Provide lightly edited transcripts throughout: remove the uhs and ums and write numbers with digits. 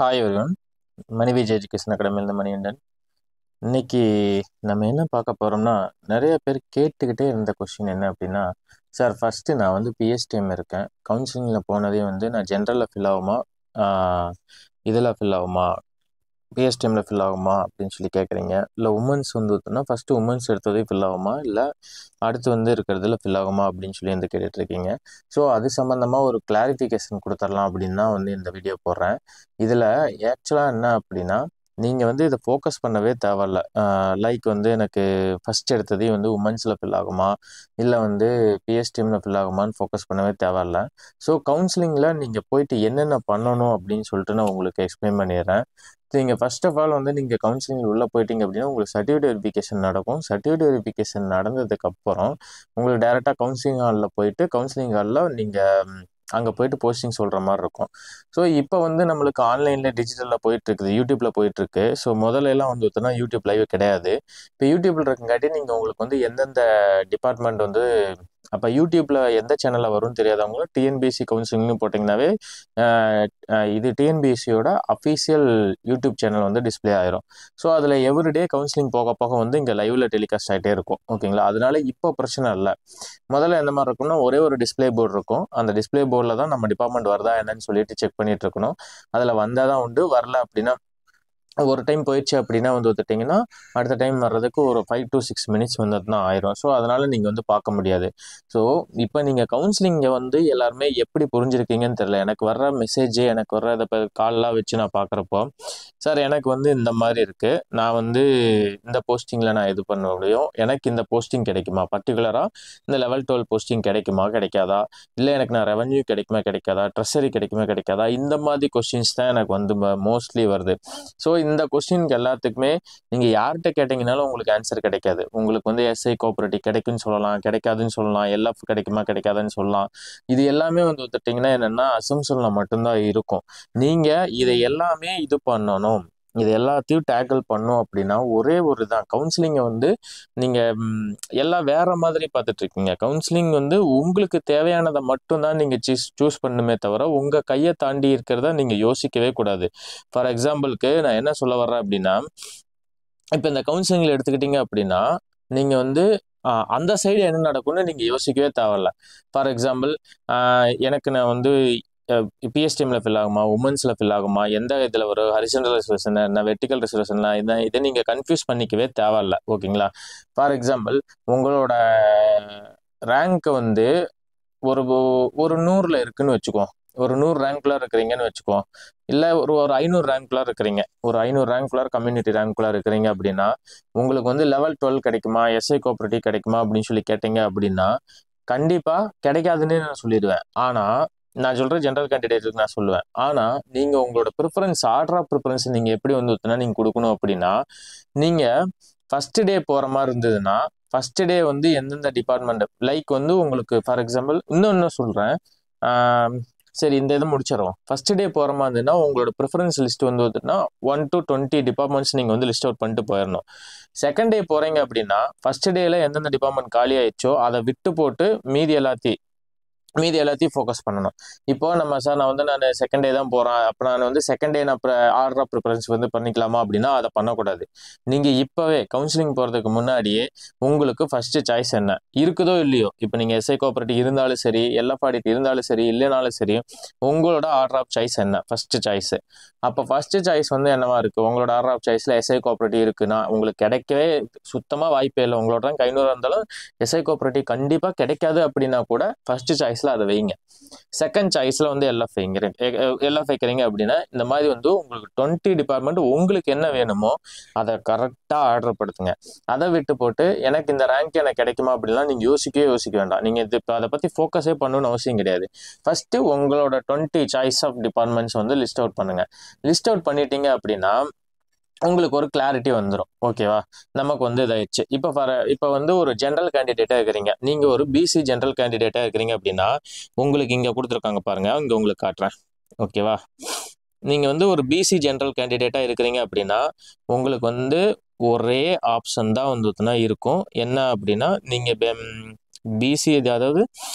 Hi everyone. Mani Vijay education அகாடமியிலேருந்து மணிகண்டன். இன்னைக்கு நம்ம என்ன பார்க்க போகிறோம்னா, நிறைய பேர் கேட்டுக்கிட்டே இருந்த கொஸ்டின் என்ன அப்படின்னா, சார் ஃபஸ்ட்டு நான் வந்து பிஎஸ்டிஎம் இருக்கேன், கவுன்சிலிங்கில் போனதே வந்து நான் ஜென்ரலில் ஃபில் ஆகுமா, இதில் ஃபில் ஆகுமா, பிஎஸ்டிஎம்மில் ஃபில் ஆகுமா அப்படின்னு சொல்லி கேட்குறீங்க. இல்லை உமன்ஸ் வந்து பார்த்தோன்னா ஃபஸ்ட்டு உமன்ஸ் எடுத்ததே ஃபில் ஆகுமா, இல்லை அடுத்து வந்து இருக்கிறதுல ஃபில் ஆகுமா அப்படின்னு சொல்லி வந்து கேட்டுட்ருக்கீங்க. ஸோ அது சம்மந்தமாக ஒரு கிளாரிஃபிகேஷன் கொடுத்துடலாம் அப்படின்னு தான் வந்து இந்த வீடியோ போடுறேன். இதில் ஆக்சுவலாக என்ன அப்படின்னா, நீங்கள் வந்து இதை ஃபோக்கஸ் பண்ணவே தேவையில்ல. லைக் வந்து எனக்கு ஃபஸ்ட் எடுத்ததே வந்து உமன்ஸில் ஃபில் ஆகுமா, இல்லை வந்து பிஎஸ்டிஎம்மில் ஃபில் ஆகுமான்னு ஃபோக்கஸ் பண்ணவே தேவையில்ல. ஸோ கவுன்சிலிங்கில் நீங்கள் போயிட்டு என்னென்ன பண்ணணும் அப்படின்னு சொல்லிட்டு நான் உங்களுக்கு எக்ஸ்பிளைன் பண்ணிடுறேன். நீங்கள் ஃபர்ஸ்ட் ஆஃப் ஆல் வந்து நீங்கள் கவுன்சிலிங் உள்ளே போயிட்டீங்க அப்படின்னா உங்களுக்கு சர்டிஃபிகேட் வெரிஃபிகேஷன் நடக்கும். சர்டிஃபிகேட் வெரிஃபிகேஷன் நடந்ததுக்கப்புறம் உங்களுக்கு டேரெக்டாக கவுன்சிலிங் ஹாலில் போயிட்டு கவுன்சிலிங் ஹாலில் நீங்கள் அங்கே போயிட்டு போஸ்டிங் சொல்கிற மாதிரி இருக்கும். ஸோ இப்போ வந்து நம்மளுக்கு ஆன்லைனில் டிஜிட்டலில் போயிட்டுருக்குது, யூடியூப்பில் போயிட்டுருக்கு. ஸோ முதல்ல எல்லாம் வந்து பார்த்தோன்னா யூடியூப் லைவ் கிடையாது. இப்போ யூடியூப்பில் இருக்கங்காட்டி நீங்கள் உங்களுக்கு வந்து எந்தெந்த டிபார்ட்மெண்ட் வந்து அப்போ யூடியூப்பில் எந்த சேனலில் வரும்னு தெரியாதவங்களும் டிஎன்பிஎஸ்சி கவுன்சிலிங்னு போட்டிங்கனாவே இது டிஎன்பிஎஸ்சியோட அஃபீஷியல் யூடியூப் சேனல் வந்து டிஸ்பிளே ஆயிரும். ஸோ அதில் எவ்ரிடே கவுன்சிலிங் போக போக வந்து இங்கே லைவில் டெலிகாஸ்ட் ஆகிட்டே இருக்கும். ஓகேங்களா? அதனால இப்போ பிரச்சனை இல்லை. முதல்ல எந்த மாதிரி இருக்கும்னா, ஒரே ஒரு டிஸ்பிளே போர்டு இருக்கும். அந்த டிஸ்பிளே போர்டில் தான் நம்ம டிபார்ட்மெண்ட் வருதா என்னன்னு சொல்லிட்டு செக் பண்ணிட்டு இருக்கணும். அதில் வந்தால் தான் உண்டு, வரல அப்படின்னா ஒரு டைம் போயிடுச்சு அப்படின்னா வந்து பார்த்துட்டிங்கன்னா அடுத்த டைம் வர்றதுக்கு ஒரு 5 to 6 மினிட்ஸ் வந்து தான் ஆயிரும். ஸோ அதனால் நீங்கள் வந்து பார்க்க முடியாது. ஸோ இப்போ நீங்கள் கவுன்சிலிங்கை வந்து எல்லாருமே எப்படி புரிஞ்சிருக்கீங்கன்னு தெரியல. எனக்கு வர்ற மெசேஜ், எனக்கு வர்ற இதை கால்லாம் வச்சு நான் பார்க்குறப்போ, சார் எனக்கு வந்து இந்த மாதிரி இருக்குது, நான் வந்து இந்த போஸ்டிங்கில் நான் இது பண்ண முடியும், எனக்கு இந்த போஸ்டிங் கிடைக்குமா, பர்டிகுலராக இந்த லெவல் 12 போஸ்டிங் கிடைக்குமா கிடைக்காதா, இல்லை எனக்கு நான் ரெவன்யூ கிடைக்குமா கிடைக்காதா, ட்ரெஸரி கிடைக்குமா கிடைக்காதா, இந்த மாதிரி கொஸ்டின்ஸ் தான் எனக்கு வந்து மோஸ்ட்லி வருது. ஸோ இந்த கொஸ்டினுக்கு எல்லாத்துக்குமே நீங்கள் யார்கிட்ட கேட்டிங்கனாலும் உங்களுக்கு ஆன்சர் கிடைக்காது. உங்களுக்கு வந்து எஸ்ஐ கோஆபரேட்டிவ் கிடைக்குன்னு சொல்லலாம், கிடைக்காதுன்னு சொல்லலாம், எல்எஃப் கிடைக்குமா கிடைக்காதுன்னு சொல்லலாம். இது எல்லாமே வந்து பார்த்துட்டிங்கன்னா என்னென்னா அசம்ஷனில் மட்டும்தான் இருக்கும். நீங்கள் இதை எல்லாமே இது பண்ணணும், இது எல்லாத்தையும் டேக்கிள் பண்ணும் அப்படின்னா ஒரே ஒரு தான் கவுன்சிலிங்கை வந்து நீங்கள் எல்லாம் வேற மாதிரி பார்த்துட்ருக்கீங்க. கவுன்சிலிங் வந்து உங்களுக்கு தேவையானதை மட்டும்தான் நீங்கள் சூஸ் பண்ணுமே தவிர உங்கள் கையை தாண்டி இருக்கிறத நீங்கள் யோசிக்கவே கூடாது. ஃபார் எக்ஸாம்பிளுக்கு நான் என்ன சொல்ல வர்றேன் அப்படின்னா, இப்போ இந்த கவுன்சிலிங்கில் எடுத்துக்கிட்டீங்க அப்படின்னா நீங்கள் வந்து அந்த சைடு என்ன நடக்கும்னு நீங்கள் யோசிக்கவே தேவையில்ல. ஃபார் எக்ஸாம்பிள் எனக்கு நான் வந்து பிஎஸ்டிஎம்மில் ஃபில் ஆகுமா, உமன்ஸில் ஃபில் ஆகுமா, எந்த இதில் வரும், ஹரிசன்டல் ரிசர்வேஷன் என்ன, வெர்டிக்கல் ரிசர்வேஷன் இதை நீங்கள் கன்ஃபியூஸ் பண்ணிக்கவே தேவையில்ல. ஓகேங்களா? ஃபார் எக்ஸாம்பிள் உங்களோட ரேங்க் வந்து ஒரு ஒரு 100ல் இருக்குன்னு வச்சுக்குவோம். ஒரு 100 ரேங்க்ல இருக்கிறீங்கன்னு வச்சுக்குவோம். இல்லை ஒரு 500 ரேங்க்ல இருக்கிறீங்க, ஒரு 500 ரேங்க்ல கம்யூனிட்டி ரேங்க்ல இருக்கிறீங்க அப்படின்னா உங்களுக்கு வந்து லெவல் 12 கிடைக்குமா, எஸ்ஐ கோஆபரேட்டிவ் கிடைக்குமா அப்படின்னு சொல்லி கேட்டீங்க அப்படின்னா கண்டிப்பாக கிடைக்காதுன்னு நான் சொல்லிடுவேன். ஆனால் நான் சொல்கிறேன் ஜென்ரல் கேண்டிடேட்டுக்கு நான் சொல்லுவேன். ஆனால் நீங்கள் உங்களோட ப்ரிஃபரன்ஸ், ஆர்டர் ஆஃப் ப்ரிஃபரன்ஸ் நீங்கள் எப்படி வந்து நீங்கள் கொடுக்கணும் அப்படின்னா, நீங்கள் ஃபஸ்ட்டு டே போகிற மாதிரி இருந்ததுன்னா ஃபஸ்ட்டு டே வந்து எந்தெந்த டிபார்ட்மெண்ட், லைக் வந்து உங்களுக்கு ஃபார் எக்ஸாம்பிள் இன்னொன்று சொல்கிறேன், சரி இந்த இதை முடிச்சிடறோம். ஃபஸ்ட்டு டே போகிற மாதிரி இருந்ததுன்னா உங்களோட ப்ரிஃபரன்ஸ் லிஸ்ட் வந்து வந்துட்டுனா 1 to 20 டிபார்ட்மெண்ட்ஸ் நீங்கள் வந்து லிஸ்ட் அவுட் பண்ணிட்டு போயிடணும். செகண்ட் டே போகிறீங்க அப்படின்னா ஃபஸ்ட்டு டேயில் எந்தெந்த டிபார்ட்மெண்ட் காலி ஆயிடுச்சோ அதை விட்டு போட்டு மீதி எல்லாத்தையும் ஃபோக்கஸ் பண்ணணும். இப்போ நம்ம சார் நான் செகண்ட் டே தான் போகிறேன், அப்போ நான் வந்து செகண்ட் டே நான் ஆர்டர் ஆஃப் ப்ரிஃபரன்ஸ் வந்து பண்ணிக்கலாமா அப்படின்னா அதை பண்ணக்கூடாது. நீங்கள் இப்போவே கவுன்சிலிங் போகிறதுக்கு முன்னாடியே உங்களுக்கு ஃபஸ்ட்டு சாய்ஸ் என்ன இருக்குதோ இல்லையோ, இப்போ நீங்கள் எஸ்ஐ கோஆபரேட்டிவ் இருந்தாலும் சரி, எல்எஃப் ஆடிட் இருந்தாலும் சரி, இல்லைனாலும் சரி, உங்களோட ஆர்டர் ஆஃப் சாய்ஸ் என்ன ஃபஸ்ட்டு சாய்ஸு. அப்போ ஃபஸ்ட்டு சாய்ஸ் வந்து என்னவா இருக்குது, உங்களோட ஆர்டர் ஆஃப் சாய்ஸில் எஸ்ஐ கோஆபரேட்டிவ் இருக்குன்னா உங்களுக்கு கிடைக்கவே சுத்தமாக வாய்ப்பே இல்லை. உங்களோட ரேங்க் 500 இருந்தாலும் எஸ்ஐ கோஆபரேட்டிவ் கண்டிப்பாக கிடைக்காது அப்படின்னா கூட ஃபஸ்ட்டு சாய்ஸில் அதை வைங்க. செகண்ட் சாய்ஸில் வந்து எல்எஃப் வைக்கிறீங்க அப்படின்னா இந்த மாதிரி வந்து உங்களுக்கு 20 டிபார்ட்மெண்ட் உங்களுக்கு என்ன வேணுமோ அதை கரெக்டாக ஆர்டர் படுத்துங்க. அதை விட்டு போட்டு எனக்கு இந்த ரேங்க் எனக்கு கிடைக்குமா அப்படின்னா நீங்கள் யோசிக்க வேண்டாம். நீங்கள் இது அதை பற்றி ஃபோக்கஸே பண்ணணும்னு அவசியம் கிடையாது. ஃபஸ்ட்டு உங்களோட 20 சாய்ஸ் ஆஃப் டிபார்ட்மெண்ட்ஸ் வந்து லிஸ்ட் அவுட் பண்ணுங்கள். லிஸ்ட் அவுட் பண்ணிட்டீங்க அப்படின்னா உங்களுக்கு ஒரு கிளாரிட்டி வந்துடும். ஓகேவா? நமக்கு வந்து இதாகிடுச்சு. இப்போ வந்து ஒரு ஜென்ரல் கேண்டிடேட்டாக இருக்கிறீங்க, நீங்கள் ஒரு பிசி ஜென்ரல் கேண்டிடேட்டாக இருக்கிறீங்க அப்படின்னா உங்களுக்கு இங்கே கொடுத்துருக்காங்க பாருங்கள், இங்கே உங்களுக்கு காட்டுறேன். ஓகேவா? நீங்கள் வந்து ஒரு பிசி ஜென்ரல் கேண்டிடேட்டாக இருக்கிறீங்க அப்படின்னா உங்களுக்கு வந்து ஒரே ஆப்ஷன் தான் வந்து இருக்கும். என்ன அப்படின்னா நீங்கள் பிசி, அதாவது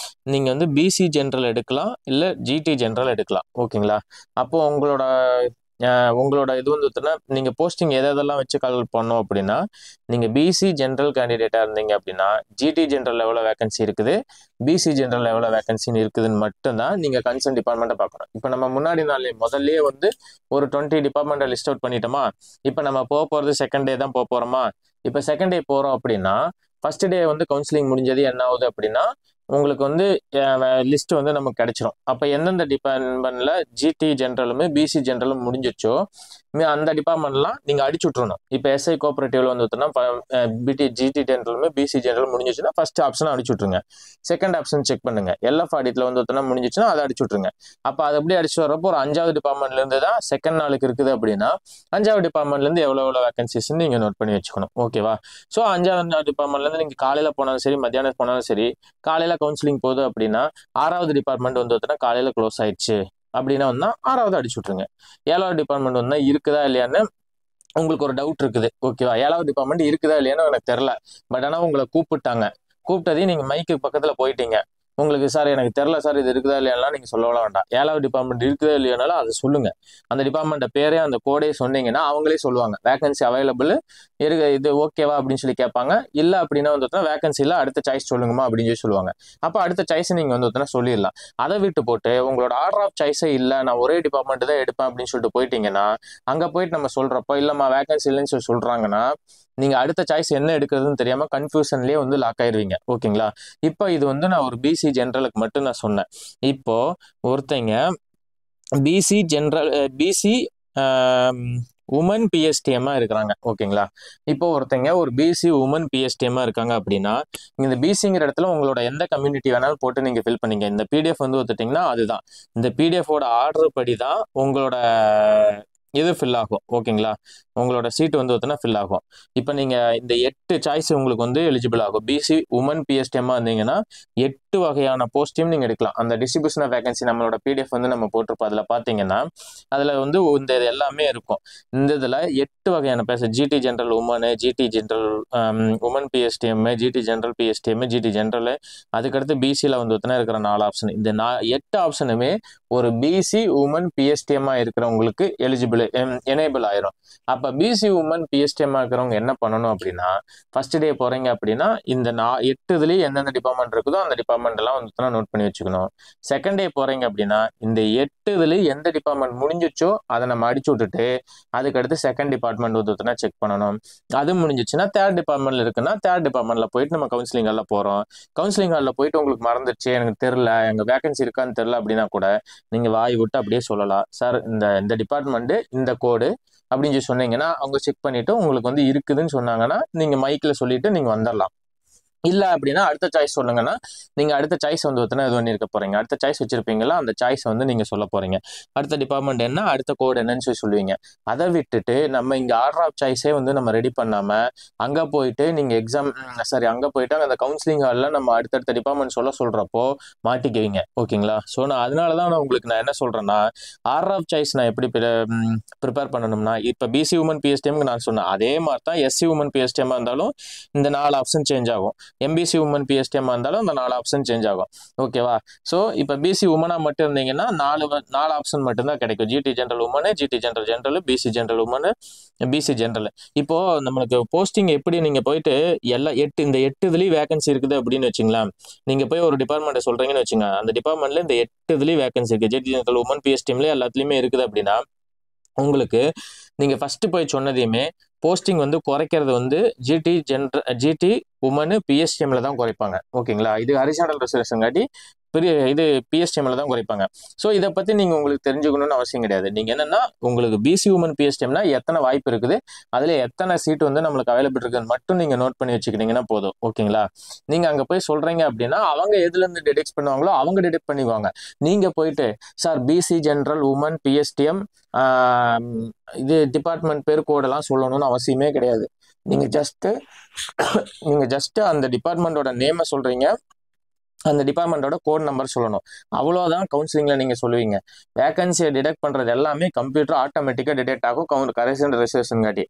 நீங்கள் வந்து பிசி ஜென்ரல் எடுக்கலாம், இல்லை ஜிடி ஜென்ரல் எடுக்கலாம். ஓகேங்களா? அப்போது உங்களோட உங்களோட இது வந்து பார்த்தீங்கன்னா நீங்கள் போஸ்டிங் எதெல்லாம் வச்சு கால் பண்ணோம் அப்படின்னா, நீங்கள் பிசி ஜென்ரல் கேண்டிடேட்டாக இருந்தீங்க அப்படின்னா ஜிடி ஜென்ரல் எவ்வளோ வேகன்சி இருக்குது, பிசி ஜென்ரல் எவ்வளோ வேகன்சி இருக்குதுன்னு மட்டும்தான் நீங்கள் கன்சர்ன் டிபார்ட்மெண்ட்டை பார்க்கணும். இப்போ நம்ம முன்னாடி நாள் முதல்லயே வந்து ஒரு 20 டிபார்ட்மெண்ட்டை லிஸ்ட் அவுட் பண்ணிட்டோமா, இப்போ நம்ம போகிறது செகண்ட் டே தான் போகிறோமா. இப்போ செகண்ட் டே போகிறோம் அப்படின்னா ஃபர்ஸ்ட் டே வந்து கவுன்சிலிங் முடிஞ்சது என்ன ஆகுது அப்படின்னா உங்களுக்கு வந்து லிஸ்ட் வந்து நமக்கு கிடைச்சிரும். அப்போ எந்தெந்த டிபார்ட்மெண்ட்ல ஜிடி ஜென்ரலுமே பிசி ஜென்ரலும் முடிஞ்சிச்சோ அந்த டிபார்ட்மெண்ட்லாம் நீங்கள் அடிச்சு விட்றணும். இப்போ எஸ்ஐ கோஆபரேட்டிவ்ல வந்து ஜிடி ஜென்ரலுமே பிசி ஜென்ரல் முடிஞ்சிச்சுன்னா ஃபர்ஸ்ட் ஆப்ஷன் அடிச்சு விட்ருங்க. செகண்ட் ஆப்ஷன் செக் பண்ணுங்க. எல்எஃப் ஆடிட்ல வந்து முடிஞ்சிச்சுன்னா அதை அடிச்சு விட்ருங்க. அப்போ அது எப்படி அடிச்சு வரப்போ ஒரு 5வது டிபார்ட்மெண்ட்ல இருந்து தான் செகண்ட் நாளுக்கு இருக்குது அப்படின்னா 5வது டிபார்ட்மெண்ட்ல இருந்து எவ்வளோ வேகன்சிஸ் நீங்க நோட் பண்ணி வச்சுக்கணும். ஓகேவா? ஸோ 5வது டிபார்ட்மெண்ட்ல இருந்து நீங்க காலையில போனாலும் சரி, மத்தியானம் போனாலும் சரி, காலையில கவுன்சிலிங் போகுது அப்படின்னா 6வது டிபார்ட்மெண்ட் வந்து காலையில க்ளோஸ் ஆயிடுச்சு அப்படின்னா வந்து 6வது அடிச்சு விட்ருங்க. 7வது டிபார்ட்மெண்ட் வந்து இருக்குதா இல்லையான்னு உங்களுக்கு ஒரு டவுட் இருக்குது. ஓகேவா? 7வது டிபார்ட்மெண்ட் இருக்குதா இல்லையான்னு எனக்கு தெரியல. பட் ஆனால் உங்களை கூப்பிட்டதையும் நீங்க மைக்கு பக்கத்துல போயிட்டீங்க. உங்களுக்கு சார் எனக்கு தெரியல சார் இது இருக்குதா இல்லையாலாம் நீங்க சொல்லலாம் வேண்டாம். 7வது டிபார்ட்மெண்ட் இருக்குதா இல்லையானாலும் அதை சொல்லுங்க. அந்த டிபார்ட்மெண்ட் பேரே அந்த கோடே சொன்னீங்கன்னா அவங்களே சொல்லுவாங்க வேகன்சி அவைலபிள் இருக்கு, இது ஓகேவா அப்படின்னு சொல்லி கேட்பாங்க. இல்ல அப்படின்னா வந்து வேகன்சில அடுத்த சாய்ஸ் சொல்லுங்கம்மா அப்படின்னு சொல்லி சொல்லுவாங்க. அப்போ அடுத்த சாய்ஸ் நீங்க வந்து சொல்லிடலாம். அதை விட்டு போட்டு உங்களோட ஆர்டர் ஆஃப் சாய்ஸே இல்லை, நான் ஒரே டிபார்ட்மெண்ட் தான் எடுப்பேன் அப்படின்னு சொல்லிட்டு போயிட்டீங்கன்னா அங்க போயிட்டு நம்ம சொல்றப்போ இல்லம்மா வேகன்சி இல்லைன்னு சொல்லி சொல்றாங்கன்னா நீங்க அடுத்த சாய்ஸ் என்ன எடுக்கிறதுன்னு தெரியாம கன்ஃபியூஷன்லயே வந்து லாக் ஆயிருவீங்க. ஓகேங்களா? இப்போ இது வந்து நான் ஒரு பிசி ஜென்ரலுக்கு மட்டும் நான் சொன்னேன். இப்போ ஒருத்தங்க பிசி உமன் பிஎஸ்டிஎம்மா இருக்கிறாங்க. ஓகேங்களா? இப்போ ஒருத்தங்க ஒரு பிசி உமன் பிஎஸ்டிஎம்மா இருக்காங்க அப்படின்னா இந்த பிசிங்கிற இடத்துல உங்களோட எந்த கம்யூனிட்டி வேணாலும் போட்டு நீங்க ஃபில் பண்ணீங்க. இந்த பிடிஎஃப் வந்து ஒத்துட்டீங்கன்னா அதுதான் இந்த பிடிஎஃபோட ஆர்டர் படி தான் உங்களோட இது ஃபில் ஆகும். ஓகேங்களா? உங்களோட சீட் வந்து ஃபில் ஆகும். இப்போ நீங்க இந்த 8 சாய்ஸ் உங்களுக்கு வந்து எலிஜிபிள் ஆகும். பிசி உமன் பிஎஸ்டிஎம்மா இருந்தீங்கன்னா 8 வகையான போஸ்டையும் நீங்க எடுக்கலாம். அந்த டிஸ்ட்ரிபியூஷன் ஆஃப் வேகன்சி நம்மளோட பிடிஎஃப் வந்து நம்ம போட்டிருப்போம். அதில் பார்த்தீங்கன்னா அதில் வந்து இந்த இது எல்லாமே இருக்கும். இந்த இதில் 8 வகையான GT general women, GT general women PSTM, GT general PSTM, GT general, அதுக்கடுத்து பிசியில் வந்து இருக்கிற 4 ஆப்ஷன். இந்த 8 ஆப்ஷனுமே ஒரு பிசி உமன் பிஎஸ்டிஎம்மா இருக்கிறவங்களுக்கு எனேபிள் ஆயிரும். அப்ப பிசி உமன் பிஎஸ்டிஎம்மா இருக்கிறவங்க என்ன பண்ணணும் அப்படின்னா ஃபர்ஸ்ட் டே போறீங்க அப்படின்னா இந்த 8 இதுலயும் எந்தெந்த டிபார்ட்மெண்ட் இருக்குதோ அந்த டிபார்ட்மெண்ட் எல்லாம் வந்து நோட் பண்ணி வச்சுக்கணும். செகண்ட் டே போறீங்க அப்படின்னா இந்த 8 இதுலயும் எந்த டிபார்ட்மெண்ட் முடிஞ்சிச்சோ அதை நம்ம அடிச்சு விட்டுட்டு அதுக்கடுத்து செகண்ட் டிபார்ட்மெண்ட் வந்து செக் பண்ணணும். அது முடிஞ்சிச்சுன்னா தேர்ட் டிபார்ட்மெண்ட்ல இருக்குன்னா தேர்ட் டிபார்ட்மெண்ட்ல போயிட்டு நம்ம கவுன்சிலிங் ஹாலில் போறோம். கவுன்சிலிங் ஹாலில் போயிட்டு உங்களுக்கு மறந்துடுச்சு, எனக்கு தெரியல, எங்க வேகன்சி இருக்கான்னு தெரியல அப்படின்னா கூட நீங்க வாய் விட்டு அப்படியே சொல்லலாம், சார் இந்த டிபார்ட்மெண்ட் இந்த கோடு அப்படின்னு சொல்லி சொன்னீங்கன்னா அவங்க செக் பண்ணிட்டு உங்களுக்கு வந்து இருக்குதுன்னு சொன்னாங்கன்னா நீங்க மைக்ல சொல்லிட்டு நீங்க வந்துடலாம். இல்ல அப்படின்னா அடுத்த சாய்ஸ் சொல்லுங்கன்னா நீங்க அடுத்த சாய்ஸ் வந்து இது பண்ணிருக்க போறீங்க. அடுத்த சாய்ஸ் வச்சிருப்பீங்களா, அந்த சாய்ஸ் வந்து நீங்க சொல்ல போறீங்க. அடுத்த டிபார்ட்மெண்ட் என்ன, அடுத்த கோடு என்னன்னு சொல்லி சொல்லுவீங்க. அதை விட்டுட்டு நம்ம இங்க ஆர்டர் ஆஃப் சாய்ஸே வந்து நம்ம ரெடி பண்ணாம அங்க போயிட்டு நீங்க அங்க போயிட்டு அந்த கவுன்சிலிங் ஹாலில் நம்ம அடுத்தடுத்த டிபார்ட்மெண்ட் சொல்றப்போ மாட்டிக்குவீங்க. ஓகேங்களா? ஸோ நான் அதனாலதான் நான் என்ன சொல்றேன்னா ஆர்டர் ஆஃப் சாய்ஸ் நான் எப்படி ப்ரிப்பேர் பண்ணணும்னா இப்ப பிசி உமன் பிஎஸ்டிஎம் நான் சொன்னேன் அதே மாதிரி தான் எஸ்சி உமன் பிஎஸ்டிஎம் இருந்தாலும் இந்த 4 ஆப்ஷன் சேஞ்ச் ஆகும். எம்பிசி உமன் பிஎஸ்டிஎம் இருந்தாலும் அந்த 4 ஆப்ஷன் சேஞ்ச் ஆகும். ஓகேவா? ஸோ இப்போ பிசி உமனா மட்டும் இருந்தீங்கன்னா 4 ஆப்ஷன் மட்டும்தான் கிடைக்கும். GT general women, GT general general, BC general women, BC general. இப்போ நம்மளுக்கு போஸ்டிங் எப்படி நீங்க போயிட்டு இந்த 8 இதுலயும் வேகன்சி இருக்குது அப்படின்னு வச்சுங்களேன். நீங்க போய் ஒரு டிபார்ட்மெண்ட் சொல்றீங்கன்னு வச்சுங்க, அந்த டிபார்ட்மெண்ட்ல இந்த 8 இதுலயும் வேகன்சி இருக்கு, ஜிடி ஜென்ரல் உமன் பிஎஸ்டிஎம்ல எல்லாத்துலயுமே இருக்குது அப்படின்னா உங்களுக்கு நீங்க ஃபர்ஸ்ட் போய் சொன்னதையுமே போஸ்டிங் வந்து குறைக்கிறது வந்து ஜிடி உமனு பிஎஸ்டிஎம்ல தான் குறைப்பாங்க. ஓகேங்களா? இது ஹரிசாண்டல் ரிசர்வேஷன் காட்டி பெரிய இது பிஎஸ்டிஎம்ல தான் குறைப்பாங்க. ஸோ இதை பத்தி நீங்க உங்களுக்கு தெரிஞ்சுக்கணும்னு அவசியம் கிடையாது. நீங்க என்னன்னா உங்களுக்கு பிசி உமன் பிஎஸ்டிஎம்னா எத்தனை வாய்ப்பு இருக்குது, அதுல எத்தனை சீட் வந்து நம்மளுக்கு அவைலபிள் இருக்குன்னு மட்டும் நீங்க நோட் பண்ணி வச்சுக்கிட்டீங்கன்னா போதும். ஓகேங்களா? நீங்க அங்க போய் சொல்றீங்க அப்படின்னா அவங்க எதுல இருந்து டிடெக்ட் பண்ணுவாங்களோ அவங்க டிடெக்ட் பண்ணிக்குவாங்க. நீங்க போயிட்டு sir BC general women PSTM இது டிபார்ட்மெண்ட் பேர் கோடெல்லாம் சொல்லணும்னு அவசியமே கிடையாது. நீங்க ஜஸ்ட் அந்த டிபார்ட்மெண்டோட நேமை சொல்றீங்க, அந்த டிபார்ட்மெண்டோட கோட் நம்பர் சொல்லணும். அவ்வளோதான் கவுன்சிலிங்ல நீங்க சொல்லுவீங்க. வேகன்சியை டிடெக்ட் பண்றது எல்லாமே கம்ப்யூட்டர் ஆட்டோமேட்டிக்கா டிடெக்ட் ஆகும் கரெக்ஷன் ரிசர்வேஷன் காட்டி.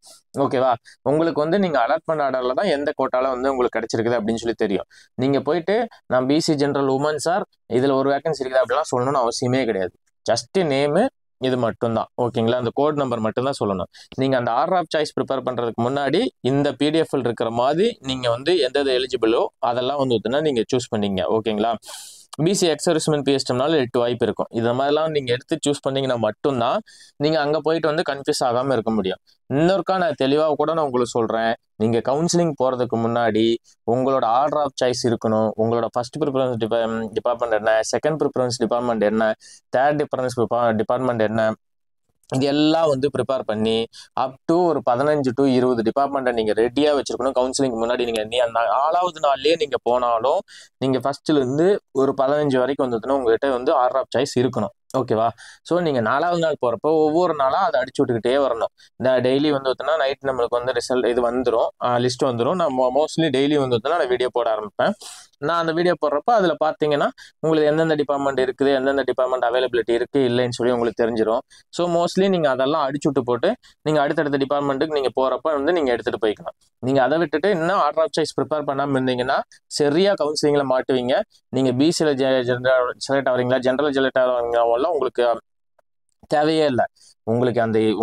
ஓகேவா? உங்களுக்கு வந்து நீங்க அலாட்மெண்ட் ஆர்டர்ல தான் எந்த கோட்டால வந்து உங்களுக்கு கிடைச்சிருக்குது அப்படின்னு சொல்லி தெரியும். நீங்க போயிட்டு நான் பிசி ஜென்ரல் உமன் சார் இதுல ஒரு வேகன்சி இருக்குது அப்படிலாம் சொல்லணும்னு அவசியமே கிடையாது. ஜஸ்ட் நேமு இது மட்டும்தான். ஓகேங்களா? அந்த கோட் நம்பர் மட்டும்தான் சொல்லணும். நீங்கள் அந்த ஆர்டர் ஆஃப் சாய்ஸ் ப்ரிப்பேர் பண்ணுறதுக்கு முன்னாடி இந்த பிடிஎஃப்ல இருக்கிற மாதிரி நீங்கள் வந்து எந்த எலிஜிபிளோ அதெல்லாம் வந்து பார்த்தீங்கன்னா நீங்கள் சூஸ் பண்ணிங்க. ஓகேங்களா? பிசி எக்ஸர்விஸ்மென் பிஎஸ்டம்னால 8 வாய்ப்பு இருக்கும். இது மாதிரிலாம் நீங்கள் எடுத்து சூஸ் பண்ணீங்கன்னா மட்டும்தான் நீங்கள் அங்கே போயிட்டு வந்து கன்ஃபியூஸ் ஆகாமல் இருக்க முடியும். இன்னொருக்கா நான் தெளிவாக கூட நான் உங்களுக்கு சொல்கிறேன், நீங்கள் கவுன்சிலிங் போகிறதுக்கு முன்னாடி உங்களோட ஆர்டர் ஆஃப் சாய்ஸ் இருக்கணும். உங்களோட ஃபர்ஸ்ட் ப்ரிஃபரன்ஸ் டிபார்ட்மெண்ட் என்ன, செகண்ட் ப்ரிஃபரன்ஸ் டிபார்ட்மெண்ட் என்ன, தேர்ட் டிபார்ட்மெண்ட் என்ன, இது எல்லாம் வந்து ப்ரிப்பேர் பண்ணி அப் டு ஒரு 15 to 20 டிபார்ட்மெண்ட்டை நீங்கள் ரெடியாக வச்சிருக்கணும். கவுன்சிலிங் முன்னாடி நீங்கள் நீ அந்த 4வது நாள்லேயே நீங்கள் போனாலும் நீங்கள் ஃபர்ஸ்ட்லேருந்து ஒரு 15 வரைக்கும் வந்ததுன்னா உங்ககிட்ட வந்து ஆர்டர் ஆஃப் சாய்ஸ் இருக்கணும். ஓகேவா? ஸோ நீங்கள் 4வது நாள் போகிறப்போ ஒவ்வொரு நாளாக அதை அடிச்சு விட்டுக்கிட்டே வரணும். இந்த டெய்லி வந்து பார்த்தோன்னா நைட் நம்மளுக்கு வந்து ரிசல்ட் இது வந்துடும், லிஸ்ட் வந்துடும். நான் மோஸ்ட்லி டெய்லி வந்து பார்த்தோன்னா நான் வீடியோ போட ஆரம்பிப்பேன். நான் அந்த வீடியோ போடுறப்ப அதில் பார்த்தீங்கன்னா உங்களுக்கு எந்தெந்த டிபார்ட்மெண்ட் இருக்குது, எந்தெந்த டிபார்ட்மெண்ட் அவைலபிலிட்டி இருக்குது இல்லைன்னு சொல்லி உங்களுக்கு தெரிஞ்சிடும். ஸோ மோஸ்ட்லி நீங்கள் அதெல்லாம் அடிச்சு விட்டு போட்டு நீங்கள் அடுத்தடுத்த டிபார்ட்மெண்ட்டுக்கு நீங்கள் போகிறப்ப வந்து நீங்கள் எடுத்துகிட்டு போய்க்கலாம். நீங்கள் அதை விட்டுட்டு இன்னும் ஆர்டர் ஆஃப் சாய்ஸ் ப்ரிப்பேர் பண்ணாமல் இருந்தீங்கன்னா சரியாக கவுன்சிலிங்கில் மாட்டுவீங்க. நீங்கள் பிசியில் செலக்ட் ஆகிறீங்களா, ஜென்ரல் செலக்ட் ஆகிறீங்களா, உங்களுக்கு தேவையே இல்லை.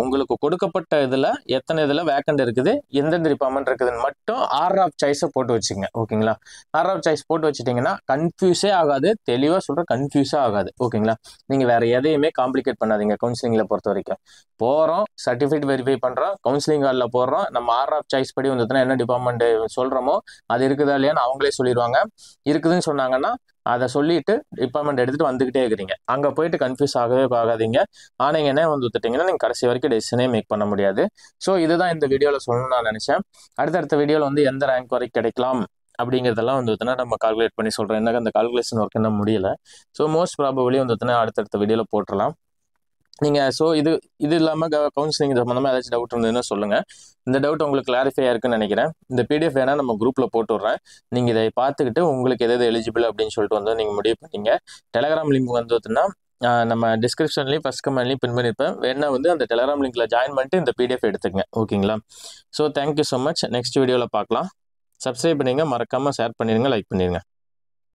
உங்களுக்கு கொடுக்கப்பட்ட இதில் எத்தனை இதில் வேக்கண்ட் இருக்குது, எந்தெந்த டிபார்ட்மெண்ட் இருக்குதுன்னு மட்டும் ஆர்டர் ஆஃப் சாய்ஸை போட்டு வச்சுங்க. ஓகேங்களா? ஆர்டர் ஆஃப் சாய்ஸ் போட்டு வச்சுட்டிங்கன்னா கன்ஃபியூஸே ஆகாது. தெளிவாக சொல்கிறேன், கன்ஃபியூஸே ஆகாது. ஓகேங்களா? நீங்கள் வேறு எதையுமே காம்ப்ளிகேட் பண்ணாதீங்க. கவுன்சிலிங்கில் பொறுத்த வரைக்கும் போகிறோம், சர்டிஃபிகேட் வெரிஃபை பண்ணுறோம், கவுன்சிலிங் கார்டில் போடுறோம், நம்ம ஆர்டர் ஆஃப் சாய்ஸ் படி வந்துட்டுனா என்ன டிபார்ட்மெண்ட் சொல்கிறோமோ அது இருக்குதா இல்லையான்னு அவங்களே சொல்லிடுவாங்க. இருக்குதுன்னு சொன்னாங்கன்னா அதை சொல்லிட்டு டிபார்ட்மெண்ட் எடுத்துகிட்டு வந்துக்கிட்டே இருக்கிறீங்க. அங்கே போயிட்டு கன்ஃபியூஸ் ஆகவே ஆகாதீங்க. ஆனீங்கன்னா வந்து விட்டுட்டிங்கன்னா நீங்கள் கடைசி வரைக்கும் டெசிஷனே மேக் பண்ண முடியாது. ஸோ இதுதான் இந்த வீடியோவில் சொல்லணும்னு நான் நினச்சேன். அடுத்தடுத்த வீடியோவில் வந்து எந்த ரேங்க் வரைக்கும் கிடைக்கலாம் அப்படிங்கிறதெல்லாம் வந்து பார்த்தீங்கன்னா நம்ம கால்குலேட் பண்ணி சொல்கிறேன். எனக்கு அந்த கால்குலேஷன் ஒர்க் என்ன முடியல. ஸோ மோஸ்ட் ப்ராபபிளி வந்து பார்த்தீங்கன்னா அடுத்தடுத்த வீடியோவில் போட்டுடலாம். நீங்கள் ஸோ இது இல்லாமல் கவுன்சிலிங் சம்மந்தமாக ஏதாச்சும் டவுட் இருந்ததுன்னா சொல்லுங்கள். இந்த டவுட் உங்களுக்கு கிளாரிஃபை இருக்குன்னு நினைக்கிறேன். இந்த பிடிஎஃப் வேணால் நம்ம குரூப்பில் போட்டு விட்றேன். நீங்கள் இதை பார்த்துக்கிட்டு உங்களுக்கு எதாவது எலிஜிபிள் அப்படின்னு சொல்லிட்டு வந்து நீங்கள் முடிவு பண்ணீங்க. டெலகிராம் லிங்க் வந்து பார்த்தீங்கன்னா நம்ம டிஸ்கிரிப்ஷன்லையும் ஃபர்ஸ்ட் கமெண்ட்லையும் பின் பண்ணியிருப்பேன். வேணா வந்து அந்த டெலகிராம் லிங்க்ல ஜாயின் பண்ணிட்டு இந்த பிடிஎஃப் எடுத்துக்கங்க. ஓகேங்களா? So thank you so much. Next வீடியோவில் பார்க்கலாம். சப்ஸ்கிரைப் பண்ணிடுங்க, மறக்காமல் ஷேர் பண்ணிடுங்க, லைக் பண்ணிடுங்க.